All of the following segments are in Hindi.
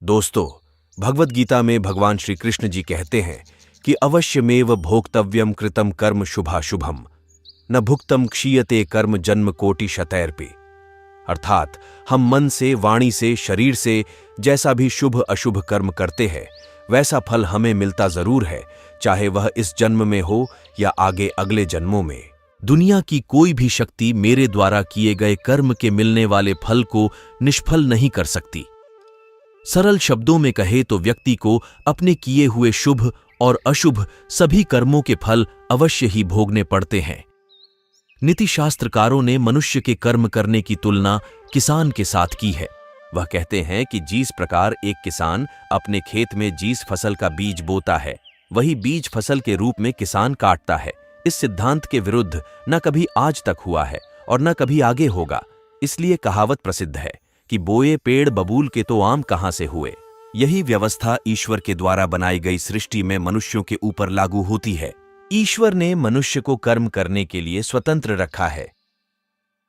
दोस्तों, भगवद गीता में भगवान श्री कृष्ण जी कहते हैं कि अवश्यमेव भोक्तव्यम कृतम कर्म शुभाशुभम न भुक्तम क्षीयते कर्म जन्म कोटि शतैर्पि। अर्थात हम मन से, वाणी से, शरीर से जैसा भी शुभ अशुभ कर्म करते हैं वैसा फल हमें मिलता जरूर है, चाहे वह इस जन्म में हो या आगे अगले जन्मों में। दुनिया की कोई भी शक्ति मेरे द्वारा किए गए कर्म के मिलने वाले फल को निष्फल नहीं कर सकती। सरल शब्दों में कहे तो व्यक्ति को अपने किए हुए शुभ और अशुभ सभी कर्मों के फल अवश्य ही भोगने पड़ते हैं। नीतिशास्त्रकारों ने मनुष्य के कर्म करने की तुलना किसान के साथ की है। वह कहते हैं कि जिस प्रकार एक किसान अपने खेत में जिस फसल का बीज बोता है वही बीज फसल के रूप में किसान काटता है। इस सिद्धांत के विरुद्ध न कभी आज तक हुआ है और न कभी आगे होगा। इसलिए कहावत प्रसिद्ध है कि बोए पेड़ बबूल के तो आम कहां से हुए। यही व्यवस्था ईश्वर के द्वारा बनाई गई सृष्टि में मनुष्यों के ऊपर लागू होती है। ईश्वर ने मनुष्य को कर्म करने के लिए स्वतंत्र रखा है।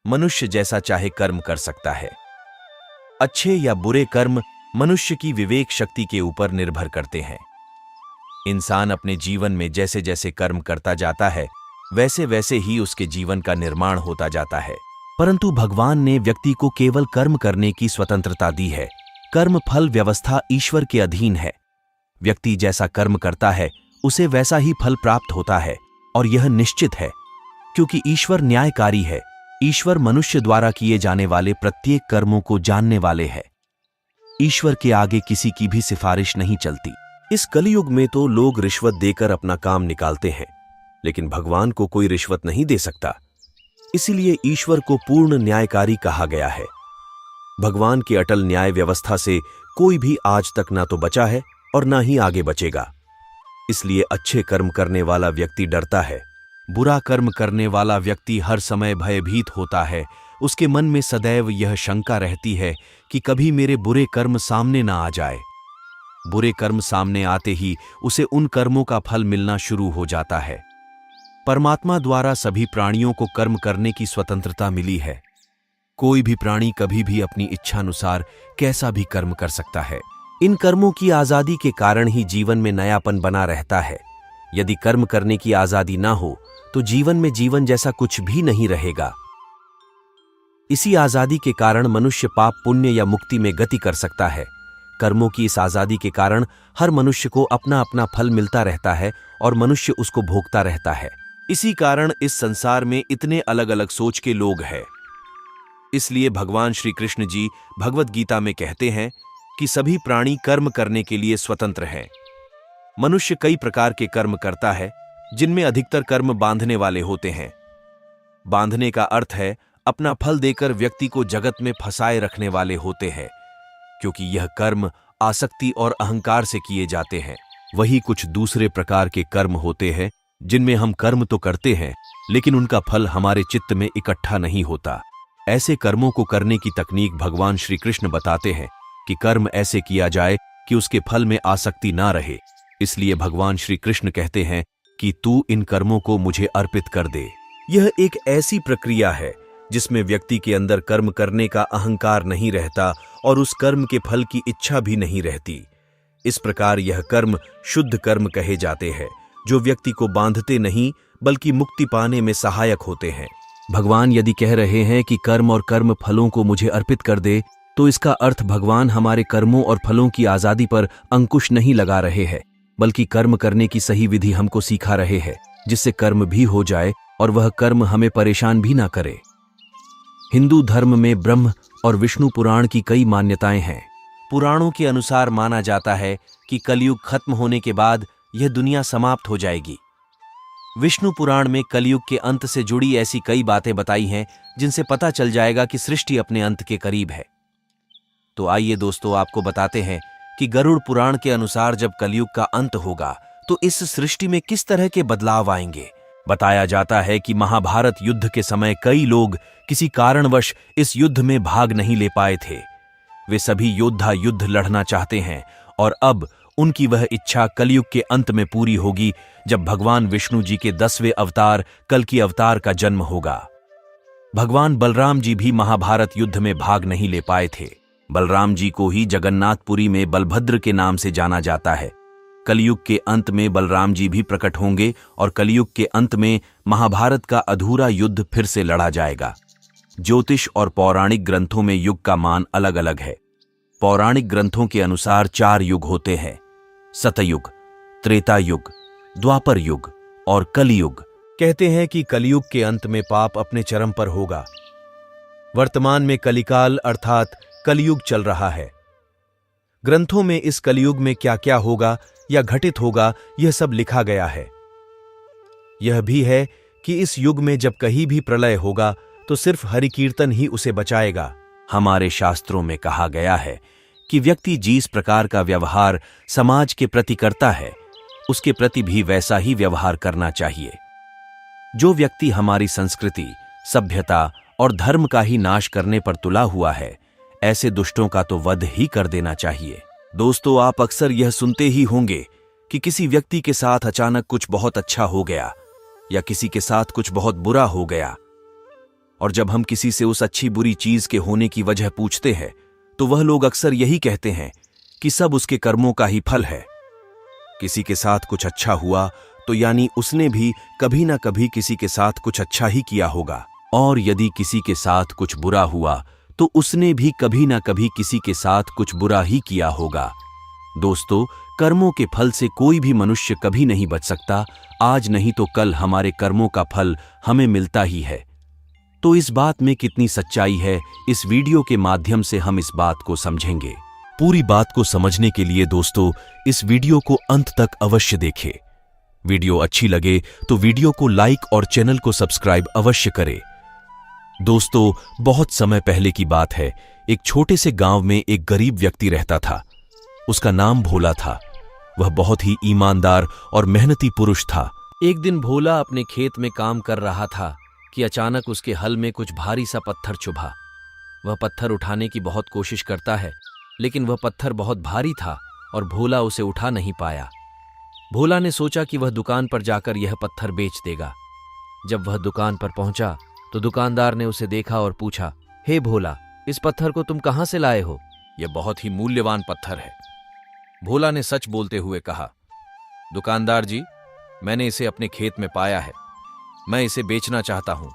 मनुष्य जैसा चाहे कर्म कर सकता है। अच्छे या बुरे कर्म मनुष्य की विवेक शक्ति के ऊपर निर्भर करते हैं। इंसान अपने जीवन में जैसे जैसे कर्म करता जाता है वैसे वैसे ही उसके जीवन का निर्माण होता जाता है। परंतु भगवान ने व्यक्ति को केवल कर्म करने की स्वतंत्रता दी है। कर्म फल व्यवस्था ईश्वर के अधीन है। व्यक्ति जैसा कर्म करता है उसे वैसा ही फल प्राप्त होता है और यह निश्चित है, क्योंकि ईश्वर न्यायकारी है। ईश्वर मनुष्य द्वारा किए जाने वाले प्रत्येक कर्मों को जानने वाले हैं। ईश्वर के आगे किसी की भी सिफारिश नहीं चलती। इस कलयुग में तो लोग रिश्वत देकर अपना काम निकालते हैं, लेकिन भगवान को कोई रिश्वत नहीं दे सकता। इसीलिए ईश्वर को पूर्ण न्यायकारी कहा गया है। भगवान की अटल न्याय व्यवस्था से कोई भी आज तक ना तो बचा है और ना ही आगे बचेगा। इसलिए अच्छे कर्म करने वाला व्यक्ति डरता है। बुरा कर्म करने वाला व्यक्ति हर समय भयभीत होता है। उसके मन में सदैव यह शंका रहती है कि कभी मेरे बुरे कर्म सामने ना आ जाए। बुरे कर्म सामने आते ही उसे उन कर्मों का फल मिलना शुरू हो जाता है। परमात्मा द्वारा सभी प्राणियों को कर्म करने की स्वतंत्रता मिली है। कोई भी प्राणी कभी भी अपनी इच्छानुसार कैसा भी कर्म कर सकता है। इन कर्मों की आजादी के कारण ही जीवन में नयापन बना रहता है। यदि कर्म करने की आजादी ना हो तो जीवन में जीवन जैसा कुछ भी नहीं रहेगा। इसी आजादी के कारण मनुष्य पाप पुण्य या मुक्ति में गति कर सकता है। कर्मों की इस आजादी के कारण हर मनुष्य को अपना अपना फल मिलता रहता है और मनुष्य उसको भोगता रहता है। इसी कारण इस संसार में इतने अलग अलग सोच के लोग हैं। इसलिए भगवान श्री कृष्ण जी भगवद गीता में कहते हैं कि सभी प्राणी कर्म करने के लिए स्वतंत्र हैं। मनुष्य कई प्रकार के कर्म करता है, जिनमें अधिकतर कर्म बांधने वाले होते हैं। बांधने का अर्थ है अपना फल देकर व्यक्ति को जगत में फंसाए रखने वाले होते हैं, क्योंकि यह कर्म आसक्ति और अहंकार से किए जाते हैं। वही कुछ दूसरे प्रकार के कर्म होते हैं जिनमें हम कर्म तो करते हैं लेकिन उनका फल हमारे चित्त में इकट्ठा नहीं होता। ऐसे कर्मों को करने की तकनीक भगवान श्री कृष्ण बताते हैं कि कर्म ऐसे किया जाए कि उसके फल में आसक्ति ना रहे। इसलिए भगवान श्री कृष्ण कहते हैं कि तू इन कर्मों को मुझे अर्पित कर दे। यह एक ऐसी प्रक्रिया है जिसमें व्यक्ति के अंदर कर्म करने का अहंकार नहीं रहता और उस कर्म के फल की इच्छा भी नहीं रहती। इस प्रकार यह कर्म शुद्ध कर्म कहे जाते हैं, जो व्यक्ति को बांधते नहीं बल्कि मुक्ति पाने में सहायक होते हैं। भगवान यदि कह रहे हैं कि कर्म और कर्म फलों को मुझे अर्पित कर दे, तो इसका अर्थ भगवान हमारे कर्मों और फलों की आजादी पर अंकुश नहीं लगा रहे हैं, बल्कि कर्म करने की सही विधि हमको सिखा रहे हैं, जिससे कर्म भी हो जाए और वह कर्म हमें परेशान भी ना करे। हिंदू धर्म में ब्रह्म और विष्णु पुराण की कई मान्यताएं हैं। पुराणों के अनुसार माना जाता है कि कलयुग खत्म होने के बाद यह दुनिया समाप्त हो जाएगी। विष्णु पुराण में कलयुग के अंत से जुड़ी ऐसी कई बातें बताई हैं जिनसे पता चल जाएगा कि सृष्टि अपने अंत के करीब है। तो आइए दोस्तों, आपको बताते हैं कि गरुड़ पुराण के अनुसार जब कलयुग का अंत होगा तो इस सृष्टि में किस तरह के बदलाव आएंगे। बताया जाता है कि महाभारत युद्ध के समय कई लोग किसी कारणवश इस युद्ध में भाग नहीं ले पाए थे। वे सभी योद्धा युद्ध लड़ना चाहते हैं और अब उनकी वह इच्छा कलयुग के अंत में पूरी होगी, जब भगवान विष्णु जी के 10वें अवतार कल्कि अवतार का जन्म होगा। भगवान बलराम जी भी महाभारत युद्ध में भाग नहीं ले पाए थे। बलराम जी को ही जगन्नाथपुरी में बलभद्र के नाम से जाना जाता है। कलयुग के अंत में बलराम जी भी प्रकट होंगे और कलयुग के अंत में महाभारत का अधूरा युद्ध फिर से लड़ा जाएगा। ज्योतिष और पौराणिक ग्रंथों में युग का मान अलग अलग है। पौराणिक ग्रंथों के अनुसार 4 युग होते हैं: सतयुग, त्रेता युग, द्वापर युग और कलियुग। कहते हैं कि कलियुग के अंत में पाप अपने चरम पर होगा। वर्तमान में कलिकाल अर्थात कलियुग चल रहा है। ग्रंथों में इस कलियुग में क्या क्या होगा या घटित होगा यह सब लिखा गया है। यह भी है कि इस युग में जब कहीं भी प्रलय होगा तो सिर्फ हरि कीर्तन ही उसे बचाएगा। हमारे शास्त्रों में कहा गया है कि व्यक्ति जिस प्रकार का व्यवहार समाज के प्रति करता है उसके प्रति भी वैसा ही व्यवहार करना चाहिए। जो व्यक्ति हमारी संस्कृति, सभ्यता और धर्म का ही नाश करने पर तुला हुआ है, ऐसे दुष्टों का तो वध ही कर देना चाहिए। दोस्तों, आप अक्सर यह सुनते ही होंगे कि किसी व्यक्ति के साथ अचानक कुछ बहुत अच्छा हो गया या किसी के साथ कुछ बहुत बुरा हो गया, और जब हम किसी से उस अच्छी बुरी चीज के होने की वजह पूछते हैं तो वह लोग अक्सर यही कहते हैं कि सब उसके कर्मों का ही फल है। किसी के साथ कुछ अच्छा हुआ तो यानी उसने भी कभी ना कभी किसी के साथ कुछ अच्छा ही किया होगा, और यदि किसी के साथ कुछ बुरा हुआ तो उसने भी कभी ना कभी किसी के साथ कुछ बुरा ही किया होगा। दोस्तों, कर्मों के फल से कोई भी मनुष्य कभी नहीं बच सकता। आज नहीं तो कल हमारे कर्मों का फल हमें मिलता ही है। तो इस बात में कितनी सच्चाई है, इस वीडियो के माध्यम से हम इस बात को समझेंगे। पूरी बात को समझने के लिए दोस्तों इस वीडियो को अंत तक अवश्य देखें। वीडियो अच्छी लगे तो वीडियो को लाइक और चैनल को सब्सक्राइब अवश्य करें। दोस्तों, बहुत समय पहले की बात है। एक छोटे से गांव में एक गरीब व्यक्ति रहता था। उसका नाम भोला था। वह बहुत ही ईमानदार और मेहनती पुरुष था। एक दिन भोला अपने खेत में काम कर रहा था कि अचानक उसके हल में कुछ भारी सा पत्थर चुभा। वह पत्थर उठाने की बहुत कोशिश करता है, लेकिन वह पत्थर बहुत भारी था और भोला उसे उठा नहीं पाया। भोला ने सोचा कि वह दुकान पर जाकर यह पत्थर बेच देगा। जब वह दुकान पर पहुंचा तो दुकानदार ने उसे देखा और पूछा, हे भोला, इस पत्थर को तुम कहां से लाए हो? यह बहुत ही मूल्यवान पत्थर है। भोला ने सच बोलते हुए कहा, दुकानदार जी, मैंने इसे अपने खेत में पाया है। मैं इसे बेचना चाहता हूं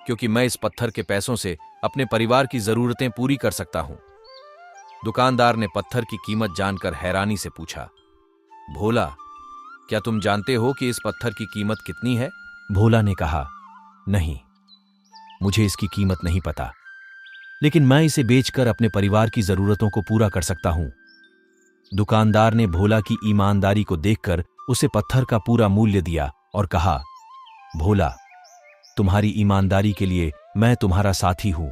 क्योंकि मैं इस पत्थर के पैसों से अपने परिवार की जरूरतें पूरी कर सकता हूं। दुकानदार ने पत्थर की कीमत जानकर हैरानी से पूछा, भोला, क्या तुम जानते हो कि इस पत्थर की कीमत कितनी है? भोला ने कहा, नहीं, मुझे इसकी कीमत नहीं पता, लेकिन मैं इसे बेचकर अपने परिवार की जरूरतों को पूरा कर सकता हूं। दुकानदार ने भोला की ईमानदारी को देखकर उसे पत्थर का पूरा मूल्य दिया और कहा, भोला, तुम्हारी ईमानदारी के लिए मैं तुम्हारा साथी हूं।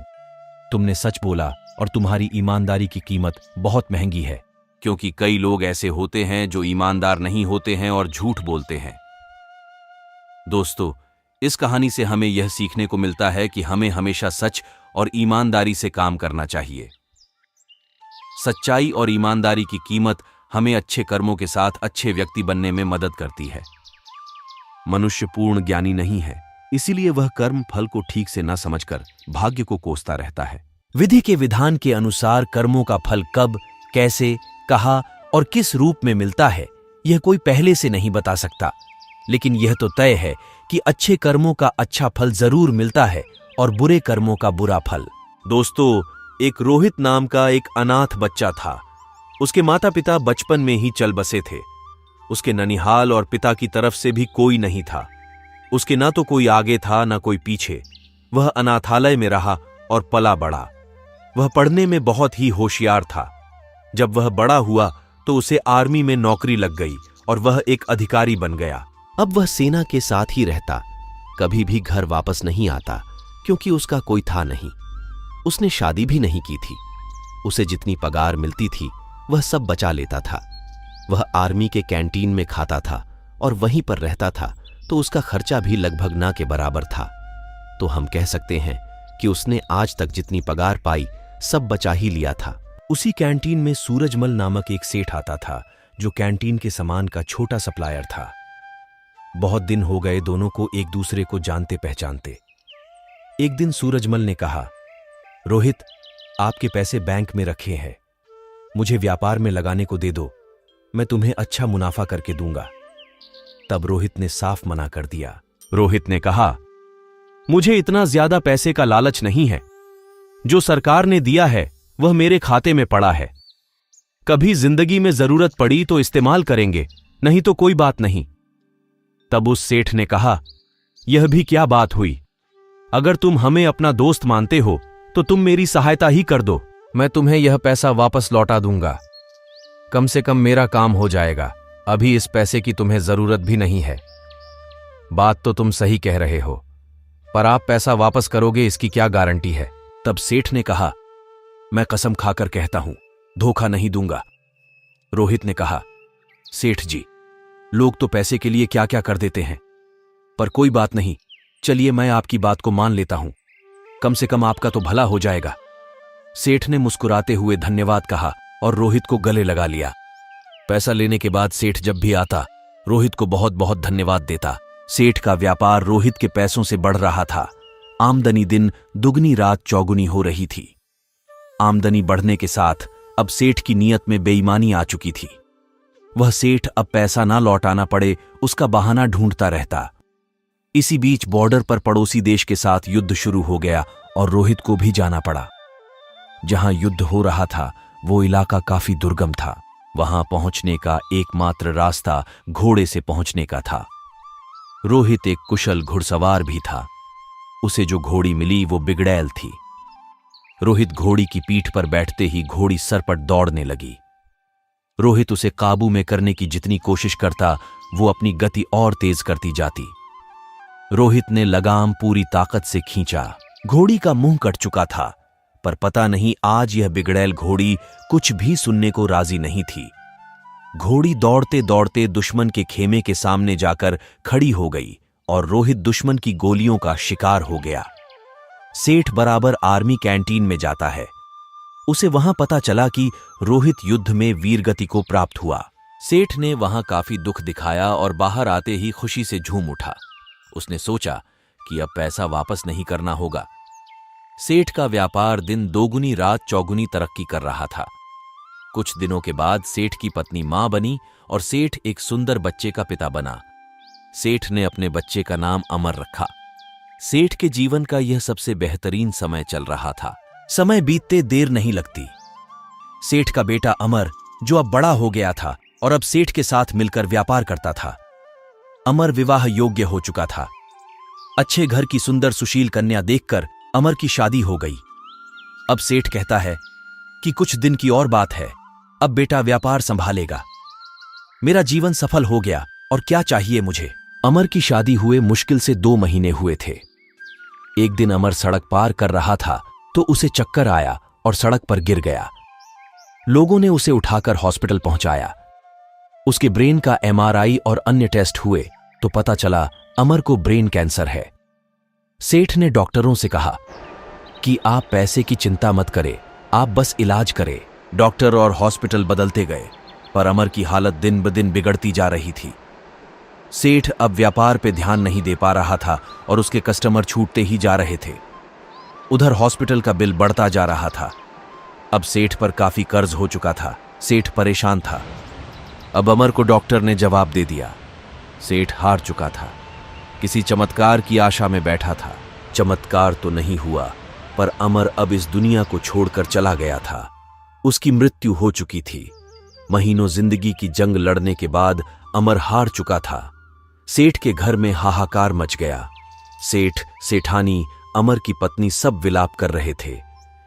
तुमने सच बोला और तुम्हारी ईमानदारी की कीमत बहुत महंगी है, क्योंकि कई लोग ऐसे होते हैं जो ईमानदार नहीं होते हैं और झूठ बोलते हैं। दोस्तों, इस कहानी से हमें यह सीखने को मिलता है कि हमें हमेशा सच और ईमानदारी से काम करना चाहिए। सच्चाई और ईमानदारी की कीमत हमें अच्छे कर्मों के साथ अच्छे व्यक्ति बनने में मदद करती है। मनुष्य पूर्ण ज्ञानी नहीं है, इसीलिए वह कर्म फल को ठीक से न समझकर भाग्य को कोसता रहता है। विधि के विधान के अनुसार कर्मों का फल कब, कैसे, कहाँ और किस रूप में मिलता है, यह कोई पहले से नहीं बता सकता, लेकिन यह तो तय है कि अच्छे कर्मों का अच्छा फल जरूर मिलता है और बुरे कर्मों का बुरा फल। दोस्तों, एक रोहित नाम का एक अनाथ बच्चा था। उसके माता पिता बचपन में ही चल बसे थे। उसके ननिहाल और पिता की तरफ से भी कोई नहीं था। उसके ना तो कोई आगे था ना कोई पीछे। वह अनाथालय में रहा और पला बड़ा। वह पढ़ने में बहुत ही होशियार था। जब वह बड़ा हुआ तो उसे आर्मी में नौकरी लग गई और वह एक अधिकारी बन गया। अब वह सेना के साथ ही रहता, कभी भी घर वापस नहीं आता, क्योंकि उसका कोई था नहीं। उसने शादी भी नहीं की थी। उसे जितनी पगार मिलती थी वह सब बचा लेता था। वह आर्मी के कैंटीन में खाता था और वहीं पर रहता था, तो उसका खर्चा भी लगभग ना के बराबर था। तो हम कह सकते हैं कि उसने आज तक जितनी पगार पाई सब बचा ही लिया था। उसी कैंटीन में सूरजमल नामक एक सेठ आता था, जो कैंटीन के सामान का छोटा सप्लायर था। बहुत दिन हो गए दोनों को एक दूसरे को जानते पहचानते। एक दिन सूरजमल ने कहा, रोहित, आपके पैसे बैंक में रखे हैं, मुझे व्यापार में लगाने को दे दो, मैं तुम्हें अच्छा मुनाफा करके दूंगा। तब रोहित ने साफ मना कर दिया। रोहित ने कहा, मुझे इतना ज्यादा पैसे का लालच नहीं है, जो सरकार ने दिया है वह मेरे खाते में पड़ा है, कभी जिंदगी में जरूरत पड़ी तो इस्तेमाल करेंगे, नहीं तो कोई बात नहीं। तब उस सेठ ने कहा, यह भी क्या बात हुई, अगर तुम हमें अपना दोस्त मानते हो तो तुम मेरी सहायता ही कर दो, मैं तुम्हें यह पैसा वापस लौटा दूंगा, कम से कम मेरा काम हो जाएगा, अभी इस पैसे की तुम्हें जरूरत भी नहीं है। बात तो तुम सही कह रहे हो, पर आप पैसा वापस करोगे इसकी क्या गारंटी है? तब सेठ ने कहा, मैं कसम खाकर कहता हूं, धोखा नहीं दूंगा। रोहित ने कहा, सेठ जी, लोग तो पैसे के लिए क्या क्या कर देते हैं, पर कोई बात नहीं, चलिए मैं आपकी बात को मान लेता हूं, कम से कम आपका तो भला हो जाएगा। सेठ ने मुस्कुराते हुए धन्यवाद कहा और रोहित को गले लगा लिया। पैसा लेने के बाद सेठ जब भी आता, रोहित को बहुत बहुत धन्यवाद देता। सेठ का व्यापार रोहित के पैसों से बढ़ रहा था। आमदनी दिन दुगनी रात चौगुनी हो रही थी। आमदनी बढ़ने के साथ अब सेठ की नीयत में बेईमानी आ चुकी थी। वह सेठ अब पैसा ना लौटाना पड़े उसका बहाना ढूंढता रहता। इसी बीच बॉर्डर पर पड़ोसी देश के साथ युद्ध शुरू हो गया और रोहित को भी जाना पड़ा। जहां युद्ध हो रहा था वो इलाका काफी दुर्गम था। वहां पहुंचने का एकमात्र रास्ता घोड़े से पहुंचने का था। रोहित एक कुशल घुड़सवार भी था। उसे जो घोड़ी मिली वो बिगड़ैल थी। रोहित घोड़ी की पीठ पर बैठते ही घोड़ी सरपट दौड़ने लगी। रोहित उसे काबू में करने की जितनी कोशिश करता वो अपनी गति और तेज करती जाती। रोहित ने लगाम पूरी ताकत से खींचा। घोड़ी का मुंह कट चुका था, पर पता नहीं आज यह बिगड़ैल घोड़ी कुछ भी सुनने को राजी नहीं थी। घोड़ी दौड़ते दौड़ते दुश्मन के खेमे के सामने जाकर खड़ी हो गई और रोहित दुश्मन की गोलियों का शिकार हो गया। सेठ बराबर आर्मी कैंटीन में जाता है। उसे वहां पता चला कि रोहित युद्ध में वीरगति को प्राप्त हुआ। सेठ ने वहां काफी दुख दिखाया और बाहर आते ही खुशी से झूम उठा। उसने सोचा कि अब पैसा वापस नहीं करना होगा। सेठ का व्यापार दिन दोगुनी रात चौगुनी तरक्की कर रहा था। कुछ दिनों के बाद सेठ की पत्नी मां बनी और सेठ एक सुंदर बच्चे का पिता बना। सेठ ने अपने बच्चे का नाम अमर रखा। सेठ के जीवन का यह सबसे बेहतरीन समय चल रहा था। समय बीतते देर नहीं लगती। सेठ का बेटा अमर, जो अब बड़ा हो गया था और अब सेठ के साथ मिलकर व्यापार करता था। अमर विवाह योग्य हो चुका था। अच्छे घर की सुंदर सुशील कन्या देखकर अमर की शादी हो गई। अब सेठ कहता है कि कुछ दिन की और बात है, अब बेटा व्यापार संभालेगा। मेरा जीवन सफल हो गया और क्या चाहिए मुझे। अमर की शादी हुए मुश्किल से 2 महीने हुए थे। एक दिन अमर सड़क पार कर रहा था तो उसे चक्कर आया और सड़क पर गिर गया। लोगों ने उसे उठाकर हॉस्पिटल पहुंचाया। उसके ब्रेन का MRI और अन्य टेस्ट हुए तो पता चला अमर को ब्रेन कैंसर है। सेठ ने डॉक्टरों से कहा कि आप पैसे की चिंता मत करें, आप बस इलाज करें। डॉक्टर और हॉस्पिटल बदलते गए, पर अमर की हालत दिन ब दिन बिगड़ती जा रही थी। सेठ अब व्यापार पे ध्यान नहीं दे पा रहा था और उसके कस्टमर छूटते ही जा रहे थे। उधर हॉस्पिटल का बिल बढ़ता जा रहा था। अब सेठ पर काफी कर्ज हो चुका था। सेठ परेशान था। अब अमर को डॉक्टर ने जवाब दे दिया। सेठ हार चुका था। किसी चमत्कार की आशा में बैठा था। चमत्कार तो नहीं हुआ, पर अमर अब इस दुनिया को छोड़कर चला गया था। उसकी मृत्यु हो चुकी थी। महीनों जिंदगी की जंग लड़ने के बाद अमर हार चुका था। सेठ के घर में हाहाकार मच गया। सेठ, सेठानी, अमर की पत्नी सब विलाप कर रहे थे।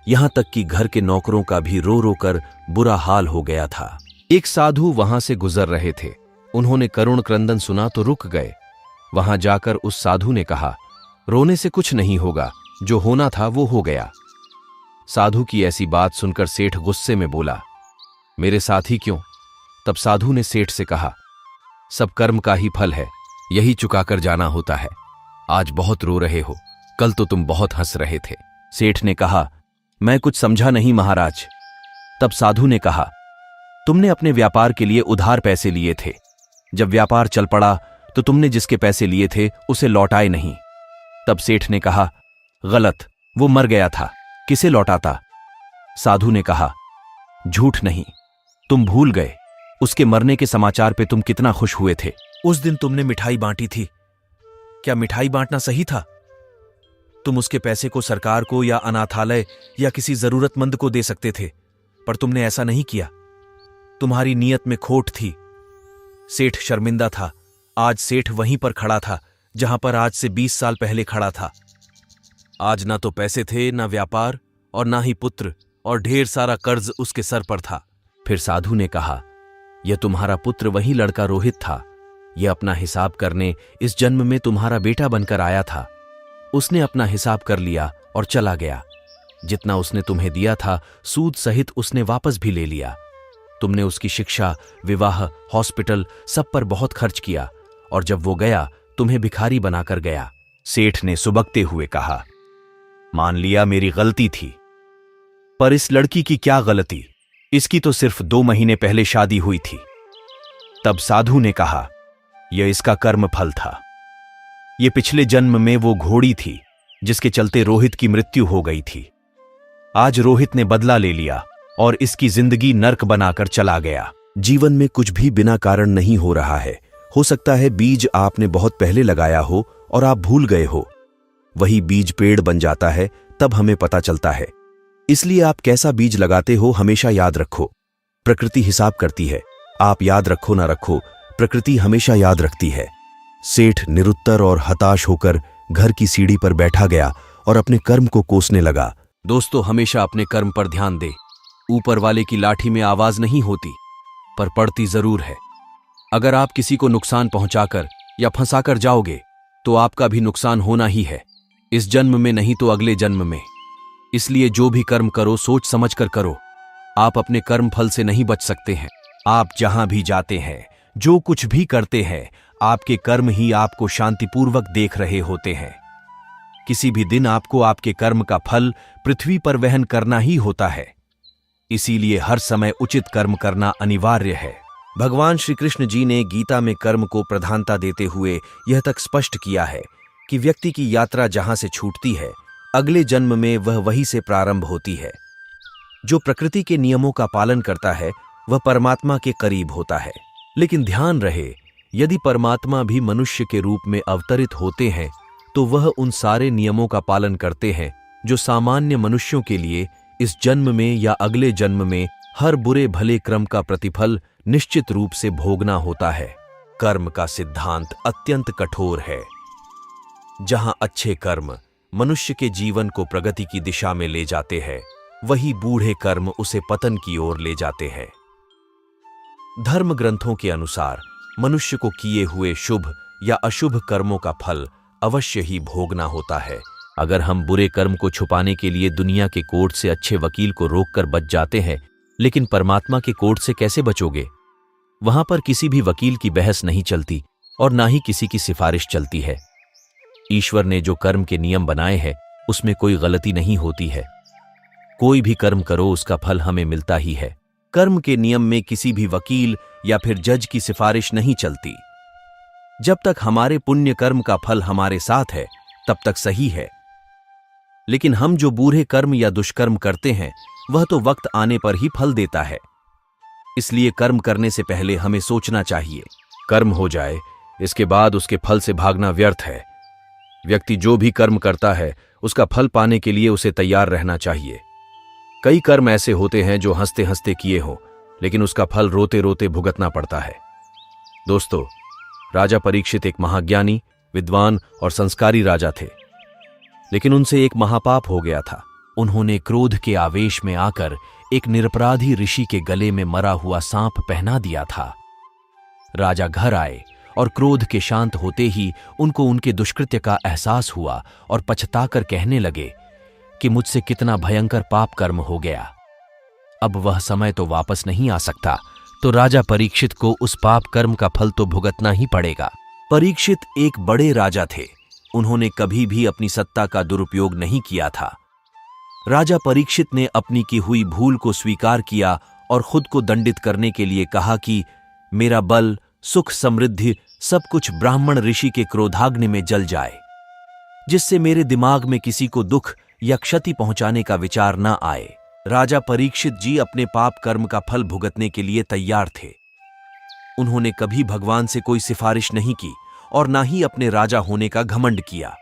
यहां तक कि घर के नौकरों का भी रो रो कर बुरा हाल हो गया था। एक साधु वहां से गुजर रहे थे। उन्होंने करुण क्रंदन सुना तो रुक गए। वहां जाकर उस साधु ने कहा, रोने से कुछ नहीं होगा, जो होना था वो हो गया। साधु की ऐसी बात सुनकर सेठ गुस्से में बोला, मेरे साथ ही क्यों? तब साधु ने सेठ से कहा, सब कर्म का ही फल है, यही चुकाकर जाना होता है। आज बहुत रो रहे हो, कल तो तुम बहुत हंस रहे थे। सेठ ने कहा, मैं कुछ समझा नहीं महाराज। तब साधु ने कहा, तुमने अपने व्यापार के लिए उधार पैसे लिए थे। जब व्यापार चल पड़ा तो तुमने जिसके पैसे लिए थे उसे लौटाए नहीं। तब सेठ ने कहा, गलत, वो मर गया था, किसे लौटाता? साधु ने कहा, झूठ नहीं, तुम भूल गए उसके मरने के समाचार पे तुम कितना खुश हुए थे। उस दिन तुमने मिठाई बांटी थी। क्या मिठाई बांटना सही था? तुम उसके पैसे को सरकार को या अनाथालय या किसी जरूरतमंद को दे सकते थे, पर तुमने ऐसा नहीं किया। तुम्हारी नीयत में खोट थी। सेठ शर्मिंदा था। आज सेठ वहीं पर खड़ा था जहां पर आज से 20 साल पहले खड़ा था। आज ना तो पैसे थे, ना व्यापार, और ना ही पुत्र, और ढेर सारा कर्ज उसके सर पर था। फिर साधु ने कहा, यह तुम्हारा पुत्र वही लड़का रोहित था। यह अपना हिसाब करने इस जन्म में तुम्हारा बेटा बनकर आया था। उसने अपना हिसाब कर लिया और चला गया। जितना उसने तुम्हें दिया था सूद सहित उसने वापस भी ले लिया। तुमने उसकी शिक्षा, विवाह, हॉस्पिटल सब पर बहुत खर्च किया, और जब वो गया तुम्हें भिखारी बनाकर गया। सेठ ने सुबकते हुए कहा, मान लिया मेरी गलती थी, पर इस लड़की की क्या गलती? इसकी तो सिर्फ 2 महीने पहले शादी हुई थी। तब साधु ने कहा, यह इसका कर्म फल था। ये पिछले जन्म में वो घोड़ी थी जिसके चलते रोहित की मृत्यु हो गई थी। आज रोहित ने बदला ले लिया और इसकी जिंदगी नर्क बनाकर चला गया। जीवन में कुछ भी बिना कारण नहीं हो रहा है। हो सकता है बीज आपने बहुत पहले लगाया हो और आप भूल गए हो। वही बीज पेड़ बन जाता है, तब हमें पता चलता है। इसलिए आप कैसा बीज लगाते हो हमेशा याद रखो। प्रकृति हिसाब करती है। आप याद रखो ना रखो, प्रकृति हमेशा याद रखती है। सेठ निरुत्तर और हताश होकर घर की सीढ़ी पर बैठा गया और अपने कर्म को कोसने लगा। दोस्तों, हमेशा अपने कर्म पर ध्यान दे। ऊपर वाले की लाठी में आवाज नहीं होती, पर पड़ती जरूर है। अगर आप किसी को नुकसान पहुंचाकर या फंसाकर जाओगे तो आपका भी नुकसान होना ही है, इस जन्म में नहीं तो अगले जन्म में। इसलिए जो भी कर्म करो सोच समझ कर करो। आप अपने कर्म फल से नहीं बच सकते हैं। आप जहां भी जाते हैं, जो कुछ भी करते हैं, आपके कर्म ही आपको शांतिपूर्वक देख रहे होते हैं। किसी भी दिन आपको आपके कर्म का फल पृथ्वी पर वहन करना ही होता है। इसीलिए हर समय उचित कर्म करना अनिवार्य है। भगवान श्री कृष्ण जी ने गीता में कर्म को प्रधानता देते हुए यह तक स्पष्ट किया है कि व्यक्ति की यात्रा जहां से छूटती है, अगले जन्म में वह वहीं से प्रारंभ होती है। जो प्रकृति के नियमों का पालन करता है वह परमात्मा के करीब होता है। लेकिन ध्यान रहे, यदि परमात्मा भी मनुष्य के रूप में अवतरित होते हैं तो वह उन सारे नियमों का पालन करते हैं जो सामान्य मनुष्यों के लिए इस जन्म में या अगले जन्म में हर बुरे भले क्रम का प्रतिफल निश्चित रूप से भोगना होता है। कर्म का सिद्धांत अत्यंत कठोर है। जहां अच्छे कर्म मनुष्य के जीवन को प्रगति की दिशा में ले जाते हैं, वही बूढ़े कर्म उसे पतन की ओर ले जाते हैं। धर्म ग्रंथों के अनुसार मनुष्य को किए हुए शुभ या अशुभ कर्मों का फल अवश्य ही भोगना होता है। अगर हम बुरे कर्म को छुपाने के लिए दुनिया के कोर्ट से अच्छे वकील को रोककर बच जाते हैं, लेकिन परमात्मा के कोर्ट से कैसे बचोगे? वहां पर किसी भी वकील की बहस नहीं चलती और ना ही किसी की सिफारिश चलती है। ईश्वर ने जो कर्म के नियम बनाए हैं उसमें कोई गलती नहीं होती है। कोई भी कर्म करो उसका फल हमें मिलता ही है। कर्म के नियम में किसी भी वकील या फिर जज की सिफारिश नहीं चलती। जब तक हमारे पुण्य कर्म का फल हमारे साथ है तब तक सही है। लेकिन हम जो बुरे कर्म या दुष्कर्म करते हैं वह तो वक्त आने पर ही फल देता है। इसलिए कर्म करने से पहले हमें सोचना चाहिए। कर्म हो जाए, इसके बाद उसके फल से भागना व्यर्थ है। व्यक्ति जो भी कर्म करता है उसका फल पाने के लिए उसे तैयार रहना चाहिए। कई कर्म ऐसे होते हैं जो हंसते हंसते किए हों, लेकिन उसका फल रोते रोते भुगतना पड़ता है। दोस्तों, राजा परीक्षित एक महाज्ञानी, विद्वान और संस्कारी राजा थे, लेकिन उनसे एक महापाप हो गया था। उन्होंने क्रोध के आवेश में आकर एक निरपराधी ऋषि के गले में मरा हुआ सांप पहना दिया था। राजा घर आए और क्रोध के शांत होते ही उनको उनके दुष्कृत्य का एहसास हुआ और पछताकर कहने लगे कि मुझसे कितना भयंकर पाप कर्म हो गया। अब वह समय तो वापस नहीं आ सकता, तो राजा परीक्षित को उस पाप कर्म का फल तो भुगतना ही पड़ेगा। परीक्षित एक बड़े राजा थे। उन्होंने कभी भी अपनी सत्ता का दुरुपयोग नहीं किया था। राजा परीक्षित ने अपनी की हुई भूल को स्वीकार किया और खुद को दंडित करने के लिए कहा कि मेरा बल, सुख, समृद्धि सब कुछ ब्राह्मण ऋषि के क्रोधाग्नि में जल जाए, जिससे मेरे दिमाग में किसी को दुख या क्षति पहुंचाने का विचार न आए। राजा परीक्षित जी अपने पाप कर्म का फल भुगतने के लिए तैयार थे। उन्होंने कभी भगवान से कोई सिफारिश नहीं की और ना ही अपने राजा होने का घमंड किया।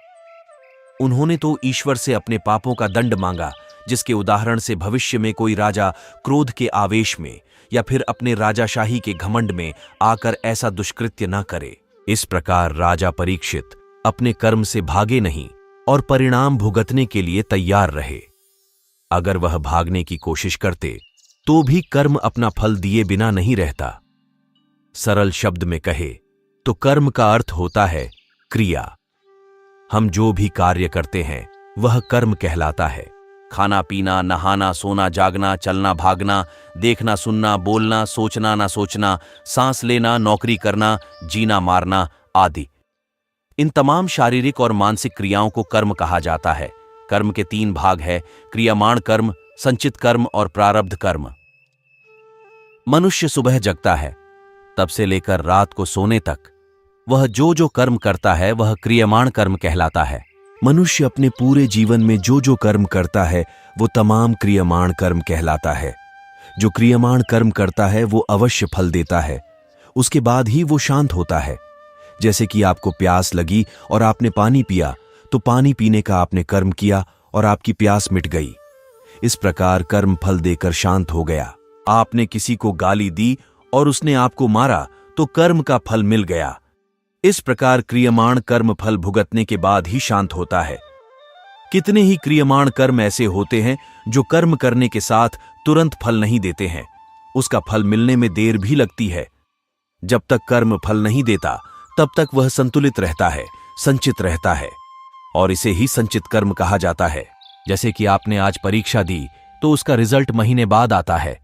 उन्होंने तो ईश्वर से अपने पापों का दंड मांगा, जिसके उदाहरण से भविष्य में कोई राजा क्रोध के आवेश में या फिर अपने राजाशाही के घमंड में आकर ऐसा दुष्कृत्य न करे। इस प्रकार राजा परीक्षित अपने कर्म से भागे नहीं और परिणाम भुगतने के लिए तैयार रहे। अगर वह भागने की कोशिश करते तो भी कर्म अपना फल दिए बिना नहीं रहता। सरल शब्द में कहे तो कर्म का अर्थ होता है क्रिया। हम जो भी कार्य करते हैं वह कर्म कहलाता है। खाना पीना, नहाना, सोना, जागना, चलना भागना, देखना सुनना, बोलना, सोचना ना सोचना, सांस लेना, नौकरी करना, जीना मारना आदि, इन तमाम शारीरिक और मानसिक क्रियाओं को कर्म कहा जाता है। कर्म के 3 भाग है: क्रियमाण कर्म, संचित कर्म और प्रारब्ध कर्म। मनुष्य सुबह जगता है तब से लेकर रात को सोने तक वह जो कर्म करता है वह क्रियमाण कर्म कहलाता है। मनुष्य अपने पूरे जीवन में जो कर्म करता है वो तमाम क्रियमाण कर्म कहलाता है। जो क्रियमाण कर्म करता है वो अवश्य फल देता है, उसके बाद ही वो शांत होता है। जैसे कि आपको प्यास लगी और आपने पानी पिया तो पानी पीने का आपने कर्म किया और आपकी प्यास मिट गई। इस प्रकार कर्म फल देकर शांत हो गया। आपने किसी को गाली दी और उसने आपको मारा तो कर्म का फल मिल गया। इस प्रकार क्रियमाण कर्म फल भुगतने के बाद ही शांत होता है। कितने ही क्रियमाण कर्म ऐसे होते हैं जो कर्म करने के साथ तुरंत फल नहीं देते हैं, उसका फल मिलने में देर भी लगती है। जब तक कर्म फल नहीं देता तब तक वह संतुलित रहता है, संचित रहता है, और इसे ही संचित कर्म कहा जाता है। जैसे कि आपने आज परीक्षा दी तो उसका रिजल्ट महीने बाद आता है।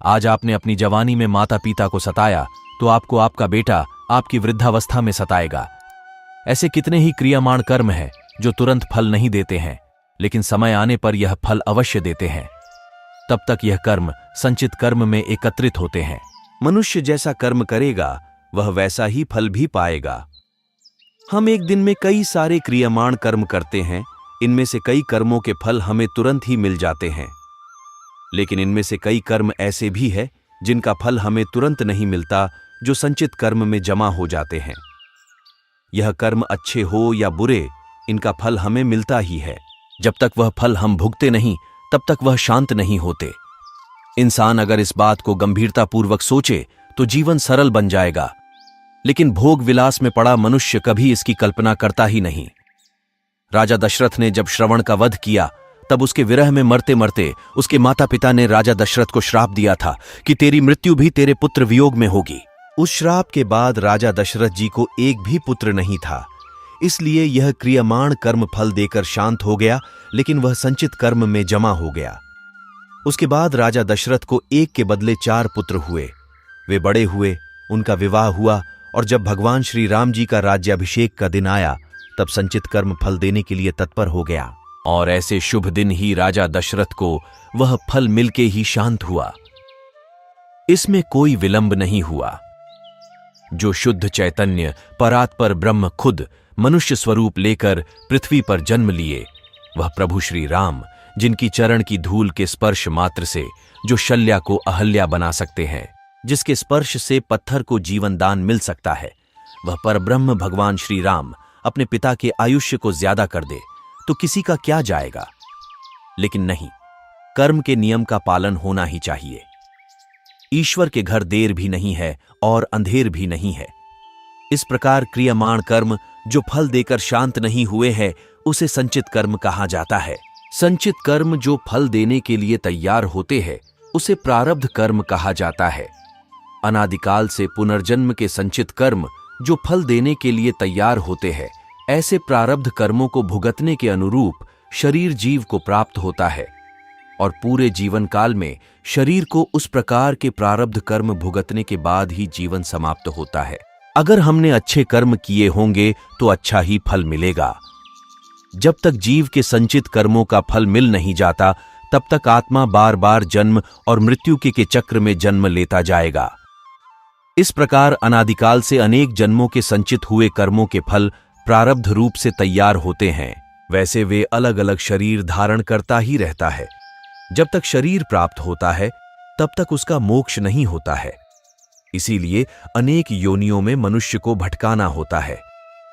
आज आपने अपनी जवानी में माता पिता को सताया तो आपको आपका बेटा आपकी वृद्धावस्था में सताएगा। ऐसे कितने ही क्रियामाण कर्म हैं जो तुरंत फल नहीं देते हैं, लेकिन समय आने पर यह फल अवश्य देते हैं। तब तक यह कर्म संचित कर्म में एकत्रित होते हैं। मनुष्य जैसा कर्म करेगा वह वैसा ही फल भी पाएगा। हम एक दिन में कई सारे क्रियामाण कर्म करते हैं। इनमें से कई कर्मों के फल हमें तुरंत ही मिल जाते हैं, लेकिन इनमें से कई कर्म ऐसे भी हैं जिनका फल हमें तुरंत नहीं मिलता, जो संचित कर्म में जमा हो जाते हैं। यह कर्म अच्छे हो या बुरे, इनका फल हमें मिलता ही है। जब तक वह फल हम भुगते नहीं तब तक वह शांत नहीं होते। इंसान अगर इस बात को गंभीरतापूर्वक सोचे तो जीवन सरल बन जाएगा, लेकिन भोग विलास में पड़ा मनुष्य कभी इसकी कल्पना करता ही नहीं। राजा दशरथ ने जब श्रवण का वध किया तब उसके विरह में मरते मरते उसके माता पिता ने राजा दशरथ को श्राप दिया था कि तेरी मृत्यु भी तेरे पुत्र वियोग में होगी। उस श्राप के बाद राजा दशरथ जी को एक भी पुत्र नहीं था, इसलिए यह क्रियमाण कर्म फल देकर शांत हो गया, लेकिन वह संचित कर्म में जमा हो गया। उसके बाद राजा दशरथ को एक के बदले 4 पुत्र हुए। वे बड़े हुए, उनका विवाह हुआ, और जब भगवान श्री राम जी का राज्याभिषेक का दिन आया तब संचित कर्म फल देने के लिए तत्पर हो गया, और ऐसे शुभ दिन ही राजा दशरथ को वह फल मिलके ही शांत हुआ। इसमें कोई विलंब नहीं हुआ। जो शुद्ध चैतन्य परात्पर ब्रह्म खुद मनुष्य स्वरूप लेकर पृथ्वी पर जन्म लिए, वह प्रभु श्री राम, जिनकी चरण की धूल के स्पर्श मात्र से जो शल्या को अहल्या बना सकते हैं, जिसके स्पर्श से पत्थर को जीवन दान मिल सकता है, वह परब्रह्म भगवान श्री राम अपने पिता के आयुष्य को ज्यादा कर दे तो किसी का क्या जाएगा। लेकिन नहीं, कर्म के नियम का पालन होना ही चाहिए। ईश्वर के घर देर भी नहीं है और अंधेर भी नहीं है। इस प्रकार क्रियमाण कर्म जो फल देकर शांत नहीं हुए हैं उसे संचित कर्म कहा जाता है। संचित कर्म जो फल देने के लिए तैयार होते हैं उसे प्रारब्ध कर्म कहा जाता है। अनादिकाल से पुनर्जन्म के संचित कर्म जो फल देने के लिए तैयार होते हैं, ऐसे प्रारब्ध कर्मों को भुगतने के अनुरूप शरीर जीव को प्राप्त होता है, और पूरे जीवन काल में शरीर को उस प्रकार के प्रारब्ध कर्म भुगतने के बाद ही जीवन समाप्त होता है। अगर हमने अच्छे कर्म किए होंगे तो अच्छा ही फल मिलेगा। जब तक जीव के संचित कर्मों का फल मिल नहीं जाता तब तक आत्मा बार बार जन्म और मृत्यु के चक्र में जन्म लेता जाएगा। इस प्रकार अनादिकाल से अनेक जन्मों के संचित हुए कर्मों के फल प्रारब्ध रूप से तैयार होते हैं। वैसे वे अलग अलग शरीर धारण करता ही रहता है। जब तक शरीर प्राप्त होता है तब तक उसका मोक्ष नहीं होता है। इसीलिए अनेक योनियों में मनुष्य को भटकाना होता है,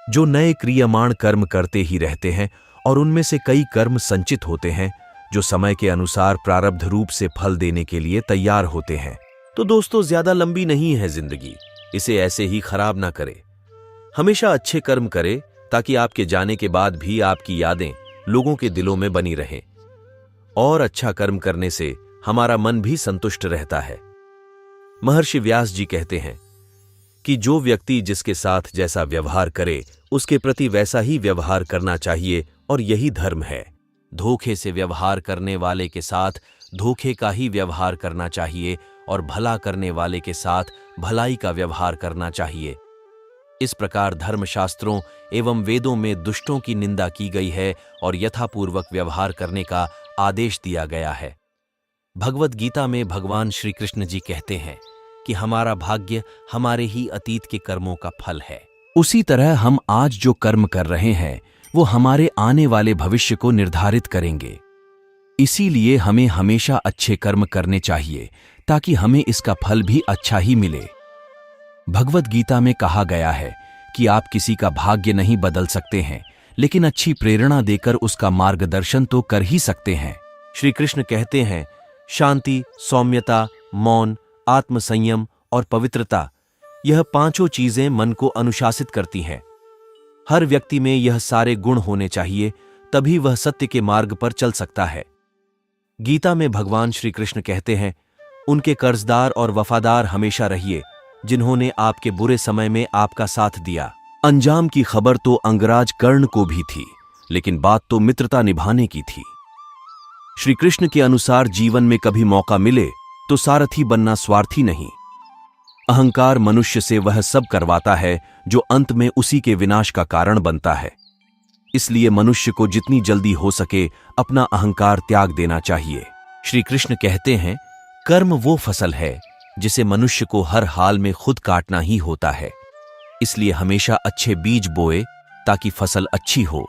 जो नए क्रियमाण कर्म करते ही रहते हैं और उनमें से कई कर्म संचित होते हैं जो समय के अनुसार प्रारब्ध रूप से फल देने के लिए तैयार होते हैं। तो दोस्तों, ज्यादा लंबी नहीं है जिंदगी, इसे ऐसे ही खराब ना करें। हमेशा अच्छे कर्म करें ताकि आपके जाने के बाद भी आपकी यादें लोगों के दिलों में बनी रहें। और अच्छा कर्म करने से हमारा मन भी संतुष्ट रहता है। महर्षि व्यास जी कहते हैं कि जो व्यक्ति जिसके साथ जैसा व्यवहार करे उसके प्रति वैसा ही व्यवहार करना चाहिए, और यही धर्म है। धोखे से व्यवहार करने वाले के साथ धोखे का ही व्यवहार करना चाहिए और भला करने वाले के साथ भलाई का व्यवहार करना चाहिए। इस प्रकार धर्मशास्त्रों एवं वेदों में दुष्टों की निंदा की गई है और यथापूर्वक व्यवहार करने का आदेश दिया गया है। भगवत गीता में भगवान श्री कृष्ण जी कहते हैं कि हमारा भाग्य हमारे ही अतीत के कर्मों का फल है। उसी तरह हम आज जो कर्म कर रहे हैं वो हमारे आने वाले भविष्य को निर्धारित करेंगे। इसीलिए हमें हमेशा अच्छे कर्म करने चाहिए ताकि हमें इसका फल भी अच्छा ही मिले। भगवत गीता में कहा गया है कि आप किसी का भाग्य नहीं बदल सकते हैं, लेकिन अच्छी प्रेरणा देकर उसका मार्गदर्शन तो कर ही सकते हैं। श्री कृष्ण कहते हैं, शांति, सौम्यता, मौन, आत्मसंयम और पवित्रता, यह पांचों चीजें मन को अनुशासित करती हैं। हर व्यक्ति में यह सारे गुण होने चाहिए, तभी वह सत्य के मार्ग पर चल सकता है। गीता में भगवान श्री कृष्ण कहते हैं, उनके कर्जदार और वफादार हमेशा रहिए जिन्होंने आपके बुरे समय में आपका साथ दिया। अंजाम की खबर तो अंगराज कर्ण को भी थी, लेकिन बात तो मित्रता निभाने की थी। श्री कृष्ण के अनुसार जीवन में कभी मौका मिले तो सारथी बनना स्वार्थी नहीं। अहंकार मनुष्य से वह सब करवाता है जो अंत में उसी के विनाश का कारण बनता है। इसलिए मनुष्य को जितनी जल्दी हो सके अपना अहंकार त्याग देना चाहिए। श्री कृष्ण कहते हैं, कर्म वो फसल है जिसे मनुष्य को हर हाल में खुद काटना ही होता है। इसलिए हमेशा अच्छे बीज बोए ताकि फसल अच्छी हो।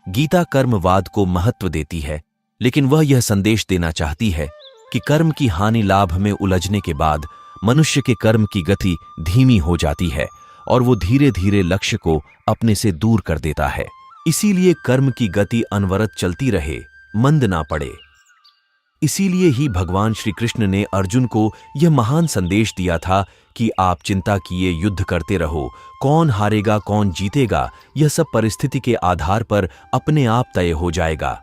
गीता कर्मवाद को महत्व देती है, लेकिन वह यह संदेश देना चाहती है कि कर्म की हानि लाभ में उलझने के बाद मनुष्य के कर्म की गति धीमी हो जाती है और वो धीरे धीरे लक्ष्य को अपने से दूर कर देता है। इसीलिए कर्म की गति अनवरत चलती रहे, मंद ना पड़े। इसीलिए ही भगवान श्री कृष्ण ने अर्जुन को यह महान संदेश दिया था कि आप चिंता किए युद्ध करते रहो, कौन हारेगा कौन जीतेगा यह सब परिस्थिति के आधार पर अपने आप तय हो जाएगा।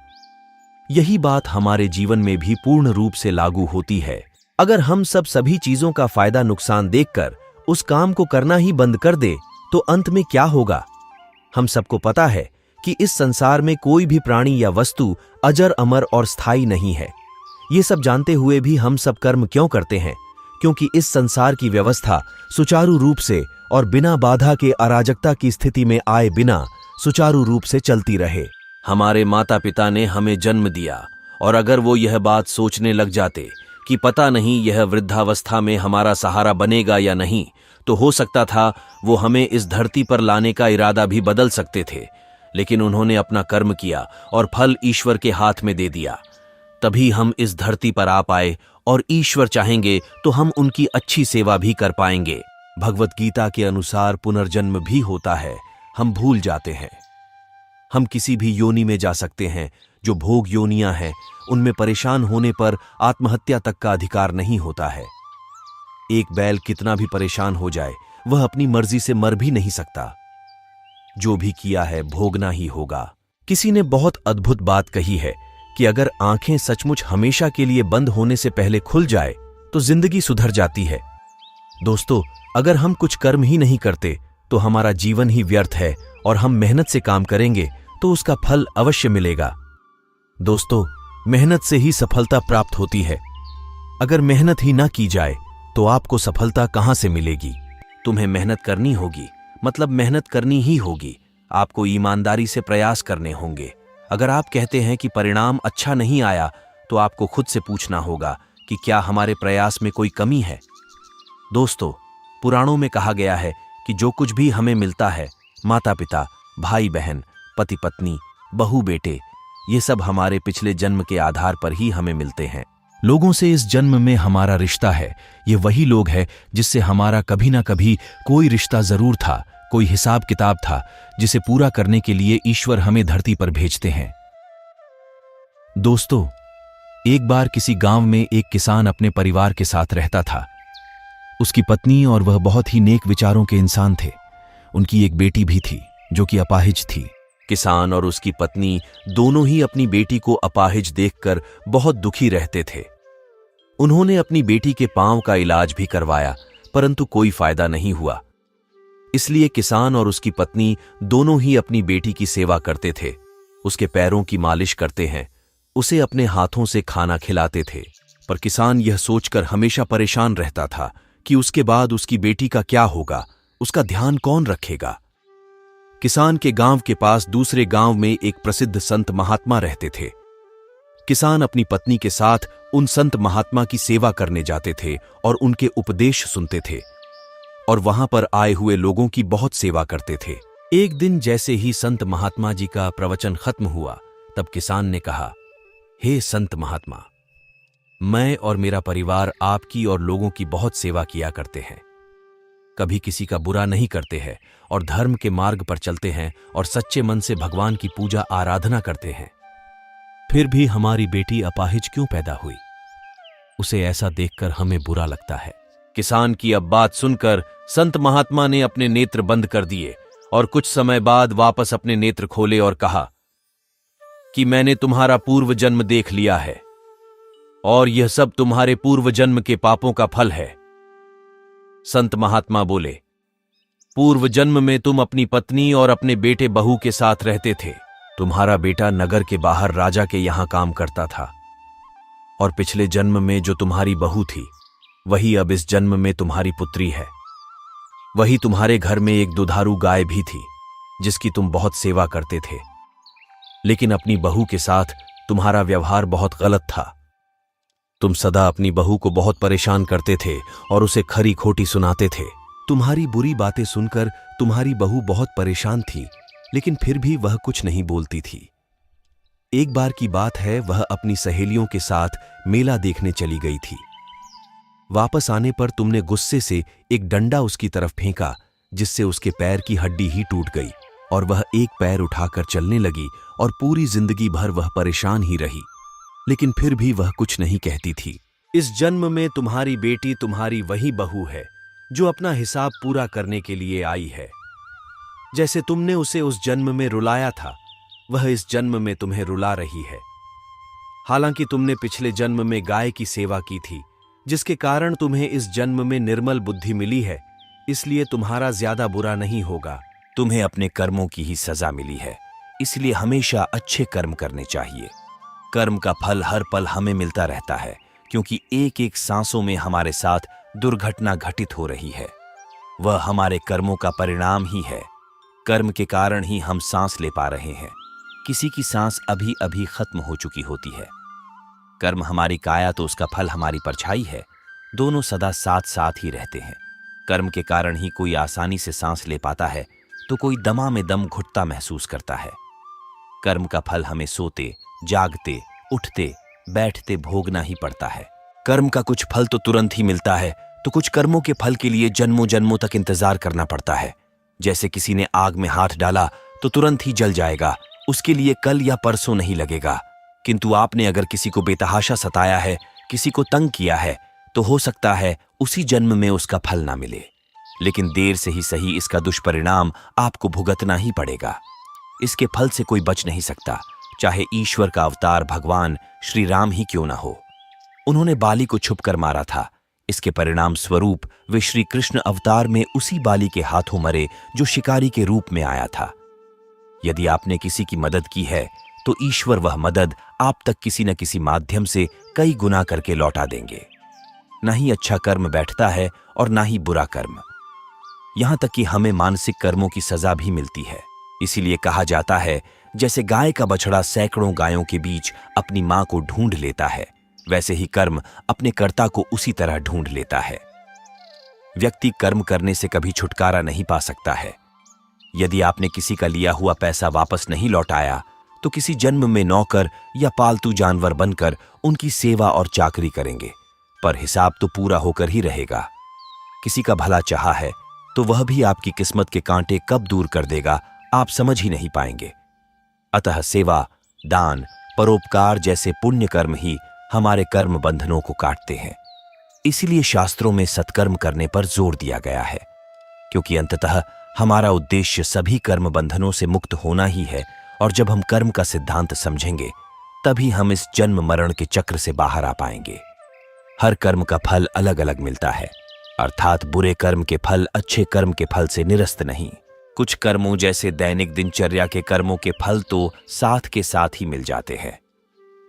यही बात हमारे जीवन में भी पूर्ण रूप से लागू होती है। अगर हम सब सभी चीजों का फायदा नुकसान देखकर उस काम को करना ही बंद कर दे तो अंत में क्या होगा? हम सबको पता है कि इस संसार में कोई भी प्राणी या वस्तु अजर अमर और स्थायी नहीं है। ये सब जानते हुए भी हम सब कर्म क्यों करते हैं? क्योंकि इस संसार की व्यवस्था सुचारू रूप से और बिना बाधा के अराजकता की स्थिति में आए बिना सुचारू रूप से चलती रहे। हमारे माता पिता ने हमें जन्म दिया और अगर वो यह बात सोचने लग जाते कि पता नहीं यह वृद्धावस्था में हमारा सहारा बनेगा या नहीं, तो हो सकता था वो हमें इस धरती पर लाने का इरादा भी बदल सकते थे। लेकिन उन्होंने अपना कर्म किया और फल ईश्वर के हाथ में दे दिया। तभी हम इस धरती पर आ पाए और ईश्वर चाहेंगे तो हम उनकी अच्छी सेवा भी कर पाएंगे। भगवत गीता के अनुसार पुनर्जन्म भी होता है, हम भूल जाते हैं। हम किसी भी योनि में जा सकते हैं। जो भोग योनियां हैं उनमें परेशान होने पर आत्महत्या तक का अधिकार नहीं होता है। एक बैल कितना भी परेशान हो जाए वह अपनी मर्जी से मर भी नहीं सकता। जो भी किया है भोगना ही होगा। किसी ने बहुत अद्भुत बात कही है कि अगर आंखें सचमुच हमेशा के लिए बंद होने से पहले खुल जाए तो जिंदगी सुधर जाती है। दोस्तों, अगर हम कुछ कर्म ही नहीं करते तो हमारा जीवन ही व्यर्थ है और हम मेहनत से काम करेंगे तो उसका फल अवश्य मिलेगा। दोस्तों, मेहनत से ही सफलता प्राप्त होती है। अगर मेहनत ही ना की जाए तो आपको सफलता कहां से मिलेगी? तुम्हें मेहनत करनी होगी, मतलब मेहनत करनी ही होगी। आपको ईमानदारी से प्रयास करने होंगे। अगर आप कहते हैं कि परिणाम अच्छा नहीं आया तो आपको खुद से पूछना होगा कि क्या हमारे प्रयास में कोई कमी है। दोस्तों, पुराणों में कहा गया है कि जो कुछ भी हमें मिलता है, माता पिता, भाई बहन, पति पत्नी, बहू बेटे, ये सब हमारे पिछले जन्म के आधार पर ही हमें मिलते हैं। लोगों से इस जन्म में हमारा रिश्ता है। ये वही लोग हैं जिससे हमारा कभी ना कभी कोई रिश्ता जरूर था, कोई हिसाब किताब था, जिसे पूरा करने के लिए ईश्वर हमें धरती पर भेजते हैं। दोस्तों, एक बार किसी गांव में एक किसान अपने परिवार के साथ रहता था। उसकी पत्नी और वह बहुत ही नेक विचारों के इंसान थे। उनकी एक बेटी भी थी जो कि अपाहिज थी। किसान और उसकी पत्नी दोनों ही अपनी बेटी को अपाहिज देखकर बहुत दुखी रहते थे। उन्होंने अपनी बेटी के पांव का इलाज भी करवाया, परंतु कोई फायदा नहीं हुआ। इसलिए किसान और उसकी पत्नी दोनों ही अपनी बेटी की सेवा करते थे। उसके पैरों की मालिश करते हैं, उसे अपने हाथों से खाना खिलाते थे। पर किसान यह सोचकर हमेशा परेशान रहता था कि उसके बाद उसकी बेटी का क्या होगा, उसका ध्यान कौन रखेगा। किसान के गांव के पास दूसरे गांव में एक प्रसिद्ध संत महात्मा रहते थे। किसान अपनी पत्नी के साथ उन संत महात्मा की सेवा करने जाते थे और उनके उपदेश सुनते थे और वहां पर आए हुए लोगों की बहुत सेवा करते थे। एक दिन जैसे ही संत महात्मा जी का प्रवचन खत्म हुआ, तब किसान ने कहा, हे संत महात्मा, मैं और मेरा परिवार आपकी और लोगों की बहुत सेवा किया करते हैं। कभी किसी का बुरा नहीं करते हैं और धर्म के मार्ग पर चलते हैं और सच्चे मन से भगवान की पूजा आराधना करते हैं। फिर भी हमारी बेटी अपाहिज क्यों पैदा हुई? उसे ऐसा देखकर हमें बुरा लगता है। किसान की अब बात सुनकर संत महात्मा ने अपने नेत्र बंद कर दिए और कुछ समय बाद वापस अपने नेत्र खोले और कहा कि मैंने तुम्हारा पूर्व जन्म देख लिया है और यह सब तुम्हारे पूर्व जन्म के पापों का फल है। संत महात्मा बोले, पूर्व जन्म में तुम अपनी पत्नी और अपने बेटे बहू के साथ रहते थे। तुम्हारा बेटा नगर के बाहर राजा के यहां काम करता था और पिछले जन्म में जो तुम्हारी बहू थी, वही अब इस जन्म में तुम्हारी पुत्री है। वही तुम्हारे घर में एक दुधारू गाय भी थी जिसकी तुम बहुत सेवा करते थे, लेकिन अपनी बहू के साथ तुम्हारा व्यवहार बहुत गलत था। तुम सदा अपनी बहू को बहुत परेशान करते थे और उसे खरी खोटी सुनाते थे। तुम्हारी बुरी बातें सुनकर तुम्हारी बहू बहुत परेशान थी, लेकिन फिर भी वह कुछ नहीं बोलती थी। एक बार की बात है, वह अपनी सहेलियों के साथ मेला देखने चली गई थी। वापस आने पर तुमने गुस्से से एक डंडा उसकी तरफ फेंका, जिससे उसके पैर की हड्डी ही टूट गई और वह एक पैर उठाकर चलने लगी और पूरी जिंदगी भर वह परेशान ही रही, लेकिन फिर भी वह कुछ नहीं कहती थी। इस जन्म में तुम्हारी बेटी तुम्हारी वही बहू है जो अपना हिसाब पूरा करने के लिए आई है। जैसे तुमने उसे उस जन्म में रुलाया था, वह इस जन्म में तुम्हें रुला रही है। हालांकि तुमने पिछले जन्म में गाय की सेवा की थी, जिसके कारण तुम्हें इस जन्म में निर्मल बुद्धि मिली है, इसलिए तुम्हारा ज्यादा बुरा नहीं होगा। तुम्हें अपने कर्मों की ही सजा मिली है, इसलिए हमेशा अच्छे कर्म करने चाहिए। कर्म का फल हर पल हमें मिलता रहता है, क्योंकि एक एक सांसों में हमारे साथ दुर्घटना घटित हो रही है। वह हमारे कर्मों का परिणाम ही है। कर्म के कारण ही हम सांस ले पा रहे हैं। किसी की सांस अभी अभी खत्म हो चुकी होती है। कर्म हमारी काया तो उसका फल हमारी परछाई है। दोनों सदा साथ साथ ही रहते हैं। कर्म के कारण ही कोई आसानी से सांस ले पाता है, तो कोई दमा में दम घुटता महसूस करता है। कर्म का फल हमें सोते, जागते, उठते, बैठते भोगना ही पड़ता है। कर्म का कुछ फल तो तुरंत ही मिलता है, तो कुछ कर्मों के फल के लिए जन्मों जन्मों तक इंतजार करना पड़ता है। जैसे किसी ने आग में हाथ डाला तो तुरंत ही जल जाएगा, उसके लिए कल या परसों नहीं लगेगा। किंतु आपने अगर किसी को बेतहाशा सताया है, किसी को तंग किया है, तो हो सकता है उसी जन्म में उसका फल ना मिले, लेकिन देर से ही सही इसका दुष्परिणाम आपको भुगतना ही पड़ेगा। इसके फल से कोई बच नहीं सकता, चाहे ईश्वर का अवतार भगवान श्री राम ही क्यों ना हो। उन्होंने बाली को छुपकर मारा था। इसके परिणाम स्वरूप वे श्री कृष्ण अवतार में उसी बाली के हाथों मरे जो शिकारी के रूप में आया था। यदि आपने किसी की मदद की है, तो ईश्वर वह मदद आप तक किसी न किसी माध्यम से कई गुना करके लौटा देंगे। ना ही अच्छा कर्म बैठता है और ना ही बुरा कर्म। यहां तक कि हमें मानसिक कर्मों की सजा भी मिलती है। इसीलिए कहा जाता है, जैसे गाय का बछड़ा सैकड़ों गायों के बीच अपनी मां को ढूंढ लेता है, वैसे ही कर्म अपने कर्ता को उसी तरह ढूंढ लेता है। व्यक्ति कर्म करने से कभी छुटकारा नहीं पा सकता है। यदि आपने किसी का लिया हुआ पैसा वापस नहीं लौटाया, तो किसी जन्म में नौकर या पालतू जानवर बनकर उनकी सेवा और चाकरी करेंगे, पर हिसाब तो पूरा होकर ही रहेगा। किसी का भला चाहा है तो वह भी आपकी किस्मत के कांटे कब दूर कर देगा आप समझ ही नहीं पाएंगे। अतः सेवा, दान, परोपकार जैसे पुण्य कर्म ही हमारे कर्म बंधनों को काटते हैं। इसीलिए शास्त्रों में सत्कर्म करने पर जोर दिया गया है, क्योंकि अंततः हमारा उद्देश्य सभी कर्म बंधनों से मुक्त होना ही है। और जब हम कर्म का सिद्धांत समझेंगे तभी हम इस जन्म मरण के चक्र से बाहर आ पाएंगे। हर कर्म का फल अलग अलग मिलता है, अर्थात बुरे कर्म के फल अच्छे कर्म के फल से निरस्त नहीं। कुछ कर्मों जैसे दैनिक दिनचर्या के कर्मों के फल तो साथ के साथ ही मिल जाते हैं,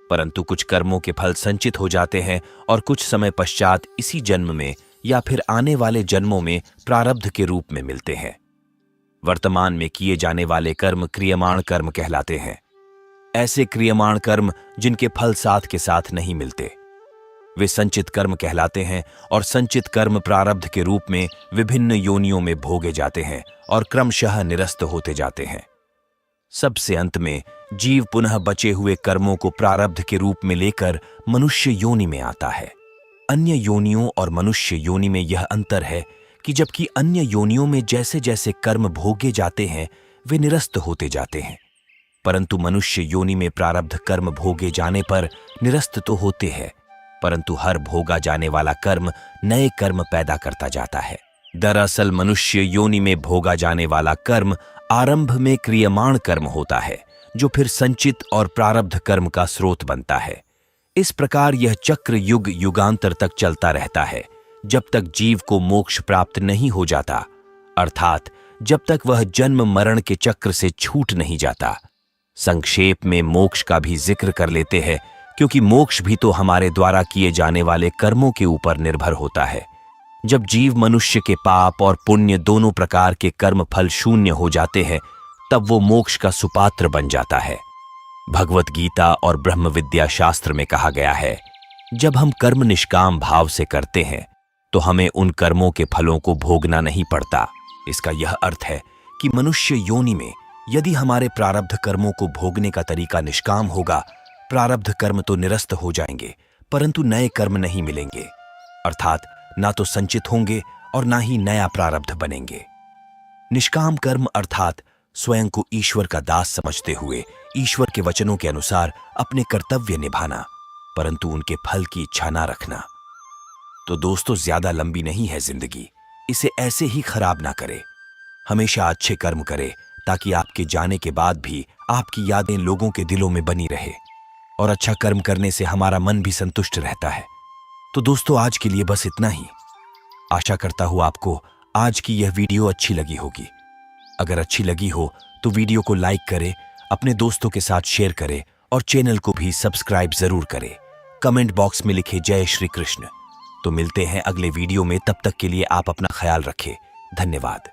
परंतु कुछ कर्मों के फल संचित हो जाते हैं और कुछ समय पश्चात इसी जन्म में या फिर आने वाले जन्मों में प्रारब्ध के रूप में मिलते हैं। वर्तमान में किए जाने वाले कर्म क्रियमाण कर्म कहलाते हैं। ऐसे क्रियमाण कर्म जिनके फल साथ के साथ नहीं मिलते वे संचित कर्म कहलाते हैं, और संचित कर्म प्रारब्ध के रूप में विभिन्न योनियों में भोगे जाते हैं और क्रमशः निरस्त होते जाते हैं। सबसे अंत में जीव पुनः बचे हुए कर्मों को प्रारब्ध के रूप में लेकर मनुष्य योनि में आता है। अन्य योनियों और मनुष्य योनि में यह अंतर है कि जबकि अन्य योनियों में जैसे जैसे कर्म भोगे जाते हैं वे निरस्त होते जाते हैं, परंतु मनुष्य योनि में प्रारब्ध कर्म भोगे जाने पर निरस्त तो होते हैं, परंतु हर भोगा जाने वाला कर्म नए कर्म पैदा करता जाता है। दरअसल मनुष्य योनि में भोगा जाने वाला कर्म आरंभ में क्रियमाण कर्म होता है, जो फिर संचित और प्रारब्ध कर्म का स्रोत बनता है। इस प्रकार यह चक्र युग युगांतर तक चलता रहता है, जब तक जीव को मोक्ष प्राप्त नहीं हो जाता, अर्थात जब तक वह जन्म मरण के चक्र से छूट नहीं जाता। संक्षेप में मोक्ष का भी जिक्र कर लेते हैं, क्योंकि मोक्ष भी तो हमारे द्वारा किए जाने वाले कर्मों के ऊपर निर्भर होता है। जब जीव मनुष्य के पाप और पुण्य दोनों प्रकार के कर्म फल शून्य हो जाते हैं, तब वो मोक्ष का सुपात्र बन जाता है। भगवत गीता और ब्रह्म विद्या शास्त्र में कहा गया है, जब हम कर्म निष्काम भाव से करते हैं तो हमें उन कर्मों के फलों को भोगना नहीं पड़ता। इसका यह अर्थ है कि मनुष्य योनि में यदि हमारे प्रारब्ध कर्मों को भोगने का तरीका निष्काम होगा, प्रारब्ध कर्म तो निरस्त हो जाएंगे, परंतु नए कर्म नहीं मिलेंगे, अर्थात ना तो संचित होंगे और ना ही नया प्रारब्ध बनेंगे। निष्काम कर्म अर्थात स्वयं को ईश्वर का दास समझते हुए ईश्वर के वचनों के अनुसार अपने कर्तव्य निभाना, परंतु उनके फल की इच्छा ना रखना। तो दोस्तों, ज्यादा लंबी नहीं है जिंदगी, इसे ऐसे ही खराब ना करे। हमेशा अच्छे कर्म करे ताकि आपके जाने के बाद भी आपकी यादें लोगों के दिलों में बनी रहे, और अच्छा कर्म करने से हमारा मन भी संतुष्ट रहता है। तो दोस्तों, आज के लिए बस इतना ही। आशा करता हूं आपको आज की यह वीडियो अच्छी लगी होगी। अगर अच्छी लगी हो तो वीडियो को लाइक करें, अपने दोस्तों के साथ शेयर करें और चैनल को भी सब्सक्राइब जरूर करें। कमेंट बॉक्स में लिखे जय श्री कृष्ण। तो मिलते हैं अगले वीडियो में, तब तक के लिए आप अपना ख्याल रखें। धन्यवाद।